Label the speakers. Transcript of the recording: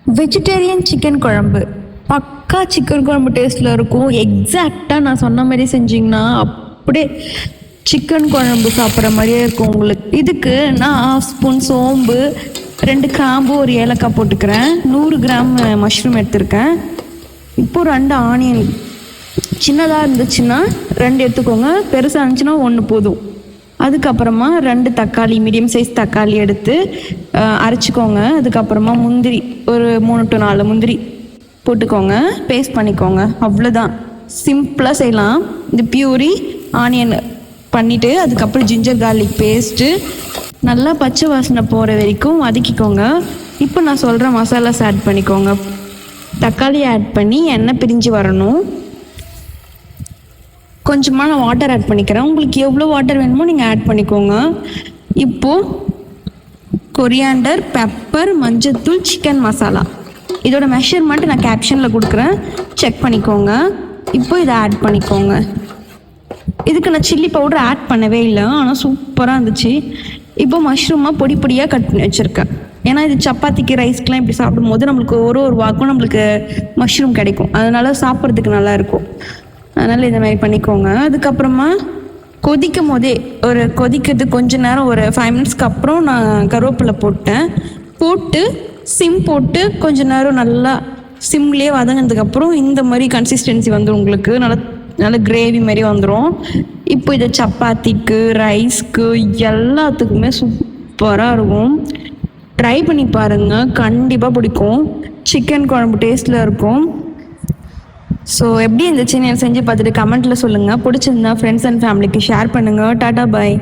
Speaker 1: Vegetarian chicken குழம்பு பக்கா chicken குழம்பு டேஸ்ட்டில் இருக்கும். எக்ஸாக்டாக நான் சொன்ன மாதிரி செஞ்சிங்கன்னா அப்படியே சிக்கன் குழம்பு சாப்பிட்ற மாதிரியே இருக்கும் உங்களுக்கு. இதுக்கு நான் 1/2 ஸ்பூன் சோம்பு, 2 கிராம்பு, ஒரு ஏலக்காய் போட்டுக்கிறேன். 100 கிராம் மஷ்ரூம் எடுத்திருக்கேன். இப்போ 2 ஆனியன், சின்னதாக இருந்துச்சுன்னா 2 எடுத்துக்கோங்க, பெருசாக இருந்துச்சுன்னா 1 போதும். அதுக்கப்புறமா 2 தக்காளி, மீடியம் சைஸ் தக்காளி எடுத்து அரைச்சிக்கோங்க. அதுக்கப்புறமா முந்திரி, ஒரு 3 to 4 முந்திரி போட்டுக்கோங்க, பேஸ்ட் பண்ணிக்கோங்க. அவ்வளோதான், சிம்பிளாக செய்யலாம். இந்த பியூரி ஆனியன் பண்ணிவிட்டு அதுக்கப்புறம் ஜிஞ்சர் கார்லிக் பேஸ்ட்டு நல்லா பச்சை வாசனை போகிற வரைக்கும் வதக்கிக்கோங்க. இப்போ நான் சொல்கிற மசாலாஸ் ஆட் பண்ணிக்கோங்க. தக்காளி ஆட் பண்ணி எண்ணெய் பிரிஞ்சு வரணும். கொஞ்சமாக நான் வாட்டர் ஆட் பண்ணிக்கிறேன். உங்களுக்கு எவ்வளோ வாட்டர் வேணுமோ நீங்கள் ஆட் பண்ணிக்கோங்க. இப்போது கொரியாண்டர், பெப்பர், மஞ்சத்தூள், சிக்கன் மசாலா, இதோட மெஷர்மெண்ட் நான் கேப்ஷனில் கொடுக்குறேன், செக் பண்ணிக்கோங்க. இப்போ இதை ஆட் பண்ணிக்கோங்க. இதுக்கு நான் சில்லி பவுடர் ஆட் பண்ணவே இல்லை, ஆனால் சூப்பராக இருந்துச்சு. இப்போ மஷ்ரூமாக பொடி பொடியாக கட் பண்ணி வச்சுருக்கேன். ஏன்னா இது சப்பாத்திக்கு, ரைஸ்க்கெலாம் இப்படி சாப்பிடும்போது நம்மளுக்கு ஒரு வாக்கும் நம்மளுக்கு மஷ்ரூம் கிடைக்கும், அதனால சாப்பிட்றதுக்கு நல்லாயிருக்கும். அதனால் இந்த மாதிரி பண்ணிக்கோங்க. அதுக்கப்புறமா கொதிக்கும் போதே கொதிக்கிறது கொஞ்ச நேரம், ஒரு 5 மினிட்ஸ்க்கு அப்புறம் நான் கருவேப்பிலை போட்டு சிம் போட்டு கொஞ்ச நேரம் நல்லா சிம்லேயே வதங்கினதுக்கப்புறம் இந்த மாதிரி கன்சிஸ்டன்சி வந்துடும் உங்களுக்கு. நல்லா கிரேவி மாதிரி வந்துடும். இப்போ இதை சப்பாத்திக்கு, ரைஸ்க்கு எல்லாத்துக்குமே சூப்பராக இருக்கும். ட்ரை பண்ணி பாருங்கள், கண்டிப்பாக பிடிக்கும். சிக்கன் குழம்பு டேஸ்ட்டில் இருக்கும். ஸோ எப்படி இருந்துச்சு செஞ்சு பார்த்துட்டு கமெண்ட்டில் சொல்லுங்கள். பிடிச்சிருந்தா ஃப்ரெண்ட்ஸ் அண்ட் ஃபேமிலிக்கு ஷேர் பண்ணுங்கள். டாடா பாய்.